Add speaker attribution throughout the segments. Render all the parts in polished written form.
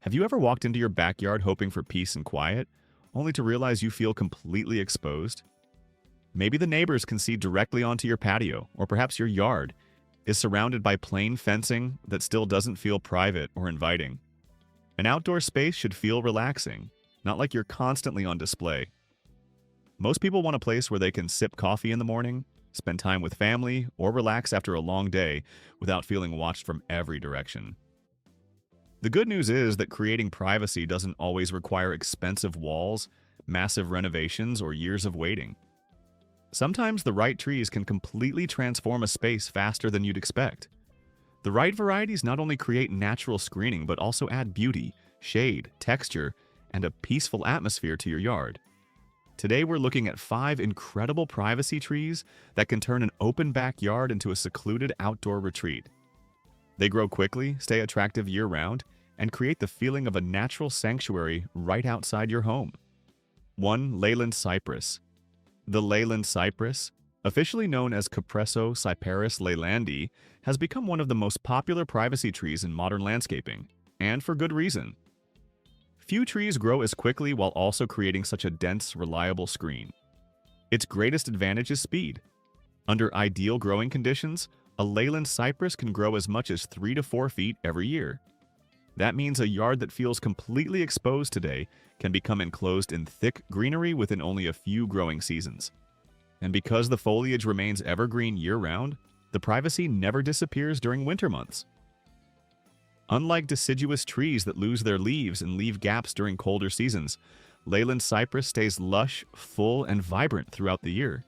Speaker 1: Have you ever walked into your backyard hoping for peace and quiet, only to realize you feel completely exposed? Maybe the neighbors can see directly onto your patio, or perhaps your yard is surrounded by plain fencing that still doesn't feel private or inviting. An outdoor space should feel relaxing, not like you're constantly on display. Most people want a place where they can sip coffee in the morning, spend time with family, or relax after a long day without feeling watched from every direction. The good news is that creating privacy doesn't always require expensive walls, massive renovations, or years of waiting. Sometimes the right trees can completely transform a space faster than you'd expect. The right varieties not only create natural screening, but also add beauty, shade, texture, and a peaceful atmosphere to your yard. Today we're looking at 5 incredible privacy trees that can turn an open backyard into a secluded outdoor retreat. They grow quickly, stay attractive year-round, and create the feeling of a natural sanctuary right outside your home. 1. Leyland Cypress. The Leyland Cypress, officially known as Cyperus leylandi, has become one of the most popular privacy trees in modern landscaping, and for good reason. Few trees grow as quickly while also creating such a dense, reliable screen. Its greatest advantage is speed. Under ideal growing conditions, a Leyland Cypress can grow as much as 3 to 4 feet every year. That means a yard that feels completely exposed today can become enclosed in thick greenery within only a few growing seasons. And because the foliage remains evergreen year-round, the privacy never disappears during winter months. Unlike deciduous trees that lose their leaves and leave gaps during colder seasons, Leyland Cypress stays lush, full, and vibrant throughout the year.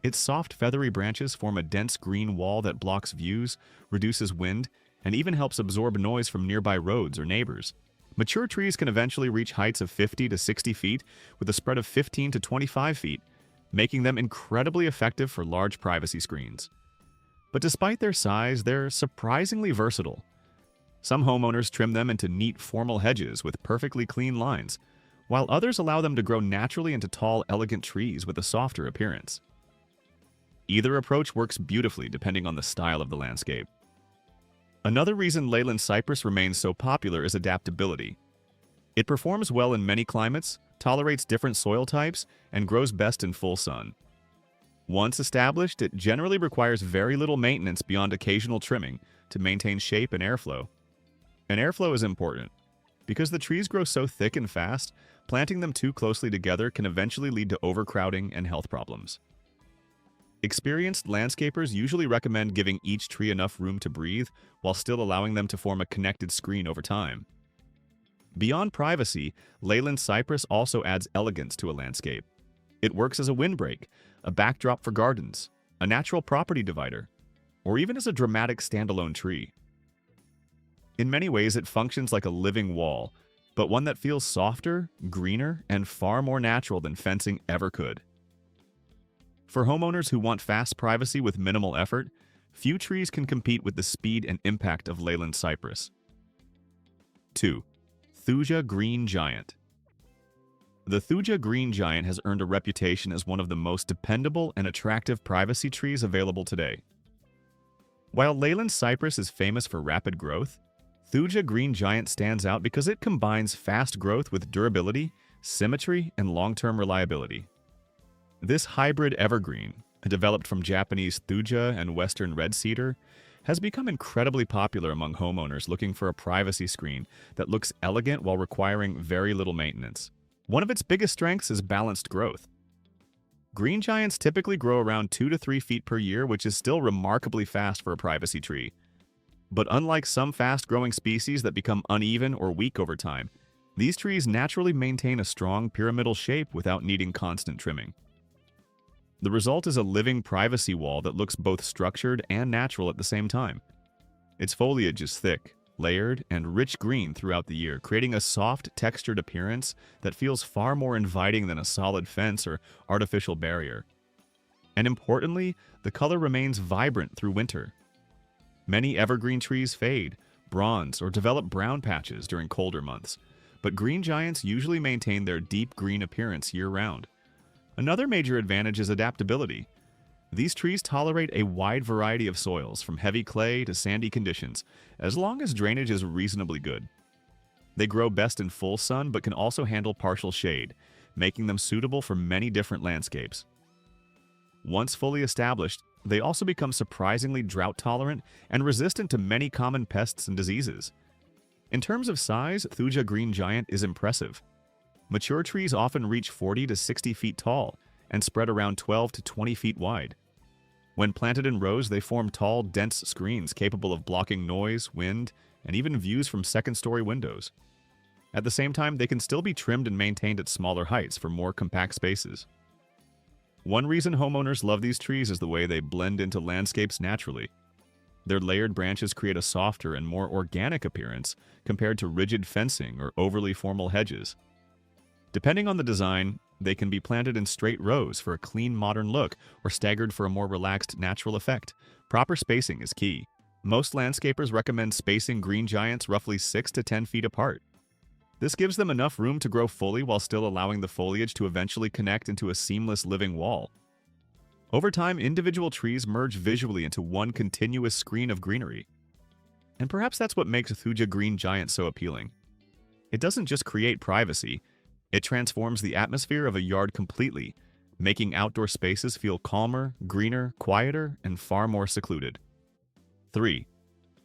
Speaker 1: Its soft, feathery branches form a dense green wall that blocks views, reduces wind, and even helps absorb noise from nearby roads or neighbors. Mature trees can eventually reach heights of 50 to 60 feet with a spread of 15 to 25 feet, making them incredibly effective for large privacy screens. But despite their size, they're surprisingly versatile. Some homeowners trim them into neat, formal hedges with perfectly clean lines, while others allow them to grow naturally into tall, elegant trees with a softer appearance. Either approach works beautifully depending on the style of the landscape. Another reason Leyland Cypress remains so popular is adaptability. It performs well in many climates, tolerates different soil types, and grows best in full sun. Once established, it generally requires very little maintenance beyond occasional trimming to maintain shape and airflow. And airflow is important. Because the trees grow so thick and fast, planting them too closely together can eventually lead to overcrowding and health problems. Experienced landscapers usually recommend giving each tree enough room to breathe while still allowing them to form a connected screen over time. Beyond privacy, Leyland Cypress also adds elegance to a landscape. It works as a windbreak, a backdrop for gardens, a natural property divider, or even as a dramatic standalone tree. In many ways, it functions like a living wall, but one that feels softer, greener, and far more natural than fencing ever could. For homeowners who want fast privacy with minimal effort, few trees can compete with the speed and impact of Leyland Cypress. 2. Thuja Green Giant. The Thuja Green Giant has earned a reputation as one of the most dependable and attractive privacy trees available today. While Leyland Cypress is famous for rapid growth, Thuja Green Giant stands out because it combines fast growth with durability, symmetry, and long-term reliability. This hybrid evergreen, developed from Japanese Thuja and Western Red Cedar, has become incredibly popular among homeowners looking for a privacy screen that looks elegant while requiring very little maintenance. One of its biggest strengths is balanced growth. Green giants typically grow around 2 to 3 feet per year, which is still remarkably fast for a privacy tree. But unlike some fast-growing species that become uneven or weak over time, these trees naturally maintain a strong pyramidal shape without needing constant trimming. The result is a living privacy wall that looks both structured and natural at the same time. Its foliage is thick, layered, and rich green throughout the year, creating a soft, textured appearance that feels far more inviting than a solid fence or artificial barrier. And importantly, the color remains vibrant through winter. Many evergreen trees fade, bronze, or develop brown patches during colder months, but green giants usually maintain their deep green appearance year-round. Another major advantage is adaptability. These trees tolerate a wide variety of soils, from heavy clay to sandy conditions, as long as drainage is reasonably good. They grow best in full sun but can also handle partial shade, making them suitable for many different landscapes. Once fully established, they also become surprisingly drought-tolerant and resistant to many common pests and diseases. In terms of size, Thuja Green Giant is impressive. Mature trees often reach 40 to 60 feet tall and spread around 12 to 20 feet wide. When planted in rows, they form tall, dense screens capable of blocking noise, wind, and even views from second-story windows. At the same time, they can still be trimmed and maintained at smaller heights for more compact spaces. One reason homeowners love these trees is the way they blend into landscapes naturally. Their layered branches create a softer and more organic appearance compared to rigid fencing or overly formal hedges. Depending on the design, they can be planted in straight rows for a clean, modern look or staggered for a more relaxed, natural effect. Proper spacing is key. Most landscapers recommend spacing green giants roughly 6 to 10 feet apart. This gives them enough room to grow fully while still allowing the foliage to eventually connect into a seamless living wall. Over time, individual trees merge visually into one continuous screen of greenery. And perhaps that's what makes Thuja Green Giant so appealing. It doesn't just create privacy, it transforms the atmosphere of a yard completely, making outdoor spaces feel calmer, greener, quieter, and far more secluded. 3.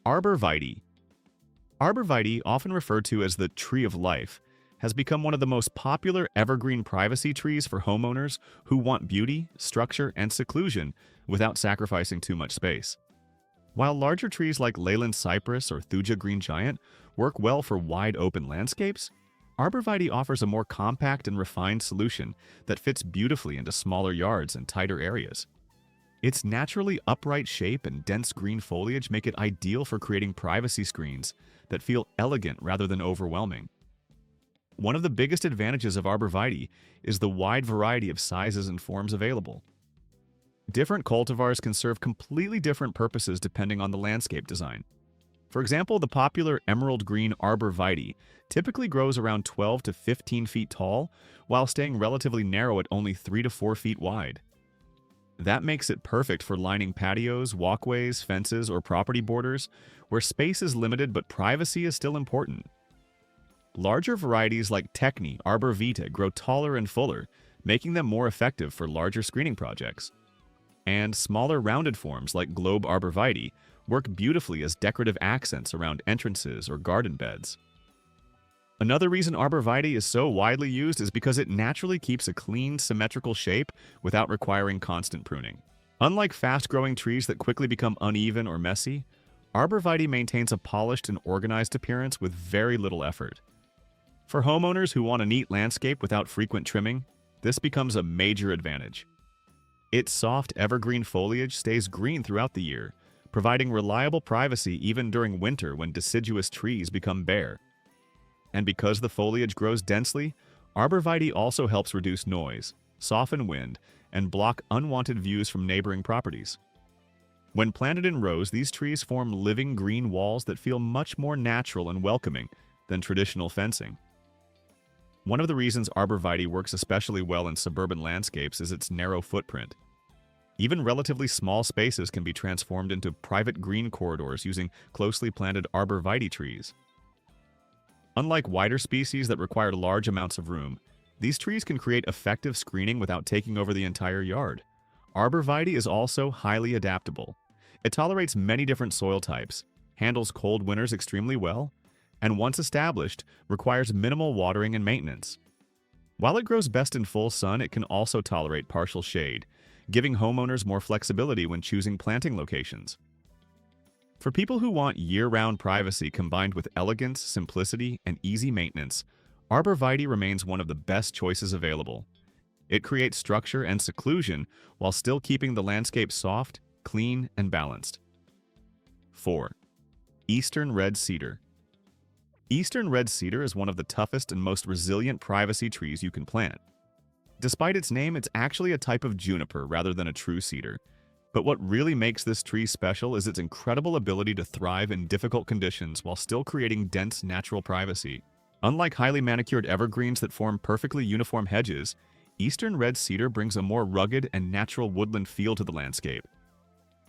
Speaker 1: Arborvitae. Arborvitae, often referred to as the tree of life, has become one of the most popular evergreen privacy trees for homeowners who want beauty, structure, and seclusion without sacrificing too much space. While larger trees like Leyland Cypress or Thuja Green Giant work well for wide open landscapes, Arborvitae offers a more compact and refined solution that fits beautifully into smaller yards and tighter areas. Its naturally upright shape and dense green foliage make it ideal for creating privacy screens that feel elegant rather than overwhelming. One of the biggest advantages of Arborvitae is the wide variety of sizes and forms available. Different cultivars can serve completely different purposes depending on the landscape design. For example, the popular emerald green Arborvitae typically grows around 12 to 15 feet tall, while staying relatively narrow at only 3 to 4 feet wide. That makes it perfect for lining patios, walkways, fences, or property borders, where space is limited but privacy is still important. Larger varieties like Techni, Arborvitae grow taller and fuller, making them more effective for larger screening projects. And smaller rounded forms like Globe Arborvitae work beautifully as decorative accents around entrances or garden beds. Another reason Arborvitae is so widely used is because it naturally keeps a clean, symmetrical shape without requiring constant pruning. Unlike fast-growing trees that quickly become uneven or messy, Arborvitae maintains a polished and organized appearance with very little effort. For homeowners who want a neat landscape without frequent trimming, this becomes a major advantage. Its soft, evergreen foliage stays green throughout the year, providing reliable privacy even during winter when deciduous trees become bare. And because the foliage grows densely, Arborvitae also helps reduce noise, soften wind, and block unwanted views from neighboring properties. When planted in rows, these trees form living green walls that feel much more natural and welcoming than traditional fencing. One of the reasons Arborvitae works especially well in suburban landscapes is its narrow footprint. Even relatively small spaces can be transformed into private green corridors using closely planted Arborvitae trees. Unlike wider species that require large amounts of room, these trees can create effective screening without taking over the entire yard. Arborvitae is also highly adaptable. It tolerates many different soil types, handles cold winters extremely well, and once established, requires minimal watering and maintenance. While it grows best in full sun, it can also tolerate partial shade, giving homeowners more flexibility when choosing planting locations. For people who want year-round privacy combined with elegance, simplicity, and easy maintenance, Arborvitae remains one of the best choices available. It creates structure and seclusion while still keeping the landscape soft, clean, and balanced. 4. Eastern Red Cedar. Eastern Red Cedar is one of the toughest and most resilient privacy trees you can plant. Despite its name, it's actually a type of juniper rather than a true cedar. But what really makes this tree special is its incredible ability to thrive in difficult conditions while still creating dense natural privacy. Unlike highly manicured evergreens that form perfectly uniform hedges, Eastern Red Cedar brings a more rugged and natural woodland feel to the landscape.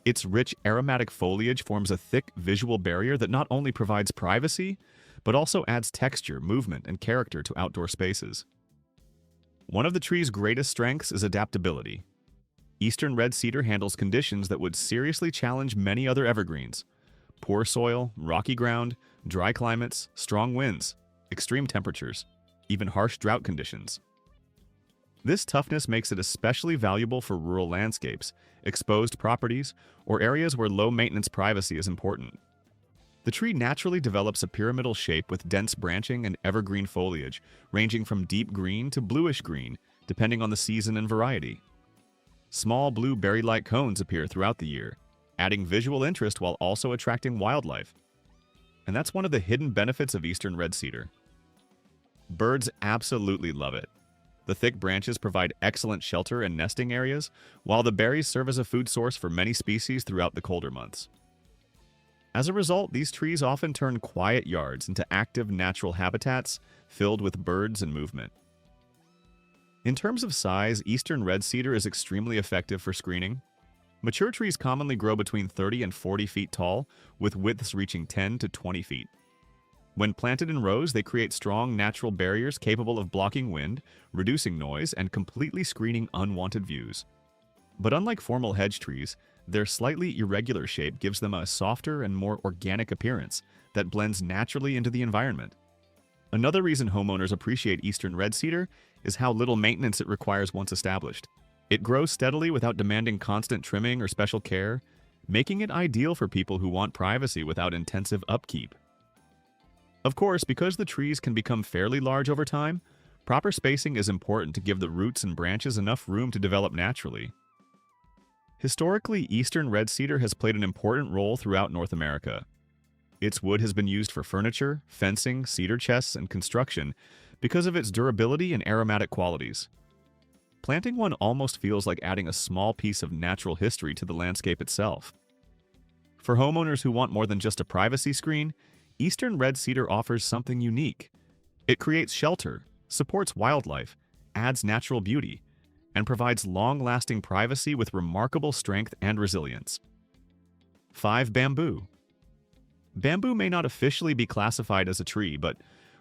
Speaker 1: Its rich aromatic foliage forms a thick visual barrier that not only provides privacy, but also adds texture, movement, and character to outdoor spaces. One of the tree's greatest strengths is adaptability. Eastern red cedar handles conditions that would seriously challenge many other evergreens: poor soil, rocky ground, dry climates, strong winds, extreme temperatures, even harsh drought conditions. This toughness makes it especially valuable for rural landscapes, exposed properties, or areas where low-maintenance privacy is important. The tree naturally develops a pyramidal shape with dense branching and evergreen foliage, ranging from deep green to bluish green, depending on the season and variety. Small blue berry-like cones appear throughout the year, adding visual interest while also attracting wildlife. And that's one of the hidden benefits of eastern red cedar. Birds absolutely love it. The thick branches provide excellent shelter and nesting areas, while the berries serve as a food source for many species throughout the colder months. As a result, these trees often turn quiet yards into active natural habitats filled with birds and movement. In terms of size, eastern red cedar is extremely effective for screening. Mature trees commonly grow between 30 and 40 feet tall, with widths reaching 10 to 20 feet. When planted in rows, they create strong natural barriers capable of blocking wind, reducing noise, and completely screening unwanted views. But unlike formal hedge trees, their slightly irregular shape gives them a softer and more organic appearance that blends naturally into the environment. Another reason homeowners appreciate eastern red cedar is how little maintenance it requires once established. It grows steadily without demanding constant trimming or special care, making it ideal for people who want privacy without intensive upkeep. Of course, because the trees can become fairly large over time, proper spacing is important to give the roots and branches enough room to develop naturally. Historically, eastern red cedar has played an important role throughout North America. Its wood has been used for furniture, fencing, cedar chests, and construction because of its durability and aromatic qualities. Planting one almost feels like adding a small piece of natural history to the landscape itself. For homeowners who want more than just a privacy screen, eastern red cedar offers something unique. It creates shelter, supports wildlife, adds natural beauty, and provides long-lasting privacy with remarkable strength and resilience. 5. Bamboo. Bamboo may not officially be classified as a tree, but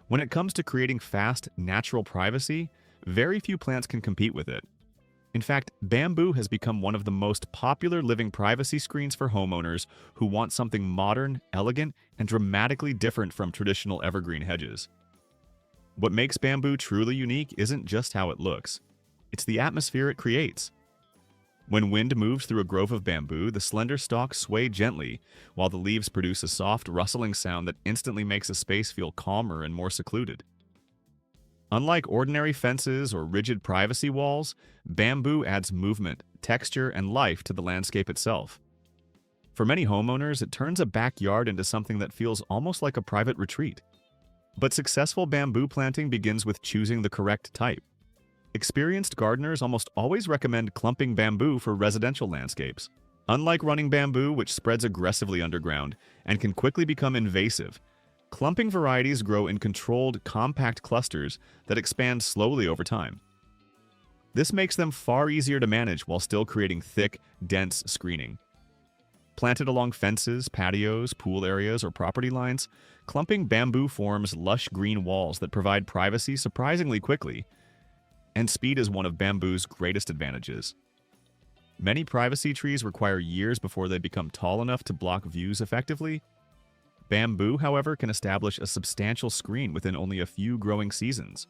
Speaker 1: when it comes to creating fast, natural privacy, very few plants can compete with it. In fact, bamboo has become one of the most popular living privacy screens for homeowners who want something modern, elegant, and dramatically different from traditional evergreen hedges. What makes bamboo truly unique isn't just how it looks. It's the atmosphere it creates. When wind moves through a grove of bamboo, the slender stalks sway gently, while the leaves produce a soft, rustling sound that instantly makes a space feel calmer and more secluded. Unlike ordinary fences or rigid privacy walls, bamboo adds movement, texture, and life to the landscape itself. For many homeowners, it turns a backyard into something that feels almost like a private retreat. But successful bamboo planting begins with choosing the correct type. Experienced gardeners almost always recommend clumping bamboo for residential landscapes. Unlike running bamboo, which spreads aggressively underground and can quickly become invasive, clumping varieties grow in controlled, compact clusters that expand slowly over time. This makes them far easier to manage while still creating thick, dense screening. Planted along fences, patios, pool areas, or property lines, clumping bamboo forms lush green walls that provide privacy surprisingly quickly, and speed is one of bamboo's greatest advantages. Many privacy trees require years before they become tall enough to block views effectively. Bamboo, however, can establish a substantial screen within only a few growing seasons.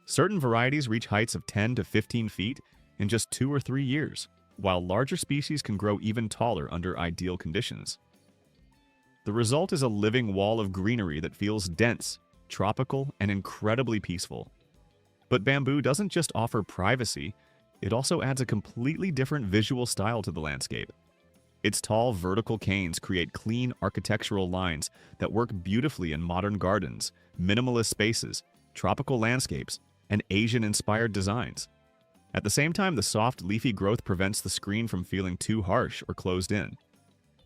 Speaker 1: Certain varieties reach heights of 10 to 15 feet in just 2 or 3 years, while larger species can grow even taller under ideal conditions. The result is a living wall of greenery that feels dense, tropical, and incredibly peaceful. But bamboo doesn't just offer privacy, it also adds a completely different visual style to the landscape. Its tall vertical canes create clean architectural lines that work beautifully in modern gardens, minimalist spaces, tropical landscapes, and Asian-inspired designs. At the same time, the soft, leafy growth prevents the screen from feeling too harsh or closed in.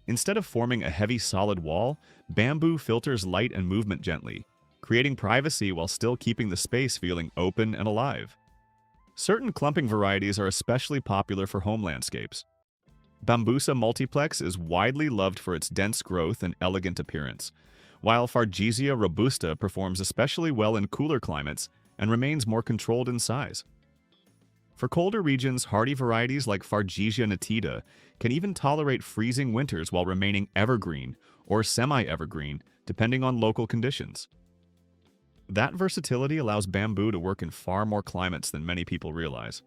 Speaker 1: Instead of forming a heavy, solid wall, bamboo filters light and movement gently, creating privacy while still keeping the space feeling open and alive. Certain clumping varieties are especially popular for home landscapes. Bambusa multiplex is widely loved for its dense growth and elegant appearance, while Fargesia robusta performs especially well in cooler climates and remains more controlled in size. For colder regions, hardy varieties like Fargesia nitida can even tolerate freezing winters while remaining evergreen or semi-evergreen, depending on local conditions. That versatility allows bamboo to work in far more climates than many people realize.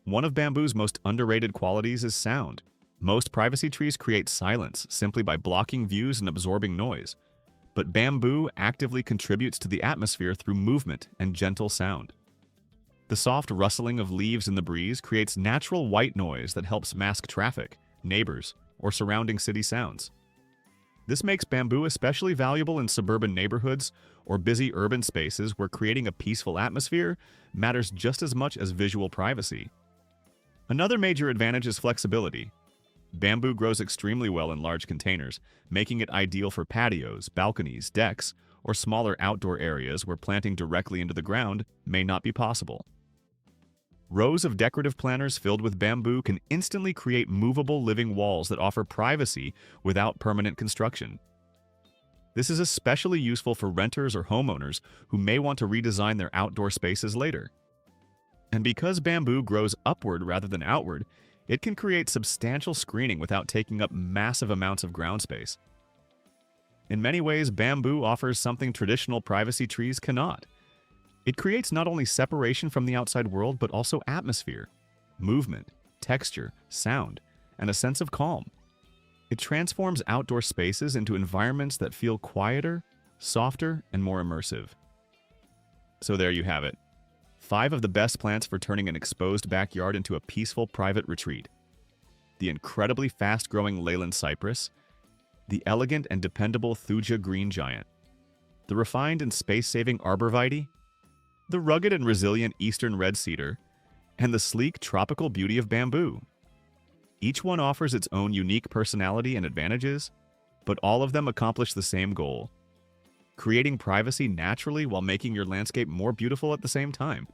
Speaker 1: One of bamboo's most underrated qualities is sound. Most privacy trees create silence simply by blocking views and absorbing noise, but bamboo actively contributes to the atmosphere through movement and gentle sound. The soft rustling of leaves in the breeze creates natural white noise that helps mask traffic, neighbors, or surrounding city sounds. This makes bamboo especially valuable in suburban neighborhoods or busy urban spaces where creating a peaceful atmosphere matters just as much as visual privacy. Another major advantage is flexibility. Bamboo grows extremely well in large containers, making it ideal for patios, balconies, decks, or smaller outdoor areas where planting directly into the ground may not be possible. Rows of decorative planters filled with bamboo can instantly create movable living walls that offer privacy without permanent construction. This is especially useful for renters or homeowners who may want to redesign their outdoor spaces later. And because bamboo grows upward rather than outward, it can create substantial screening without taking up massive amounts of ground space. In many ways, bamboo offers something traditional privacy trees cannot. It creates not only separation from the outside world, but also atmosphere, movement, texture, sound, and a sense of calm. It transforms outdoor spaces into environments that feel quieter, softer, and more immersive. So there you have it. 5 of the best plants for turning an exposed backyard into a peaceful private retreat. The incredibly fast-growing Leyland Cypress, the elegant and dependable Thuja Green Giant, the refined and space-saving Arborvitae, the rugged and resilient eastern Red Cedar, and the sleek tropical beauty of bamboo. Each one offers its own unique personality and advantages, but all of them accomplish the same goal: creating privacy naturally while making your landscape more beautiful at the same time.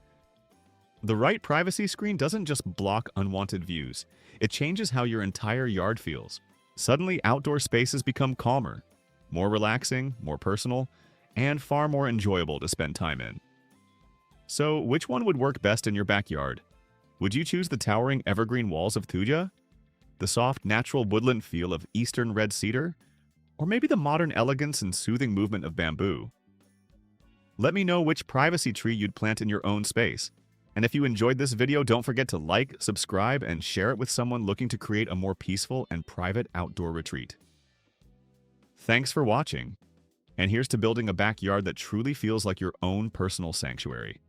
Speaker 1: The right privacy screen doesn't just block unwanted views, it changes how your entire yard feels. Suddenly, outdoor spaces become calmer, more relaxing, more personal, and far more enjoyable to spend time in. So, which one would work best in your backyard? Would you choose the towering evergreen walls of Thuja? The soft, natural woodland feel of eastern Red Cedar? Or maybe the modern elegance and soothing movement of bamboo? Let me know which privacy tree you'd plant in your own space. And if you enjoyed this video, don't forget to like, subscribe, and share it with someone looking to create a more peaceful and private outdoor retreat. Thanks for watching. And here's to building a backyard that truly feels like your own personal sanctuary.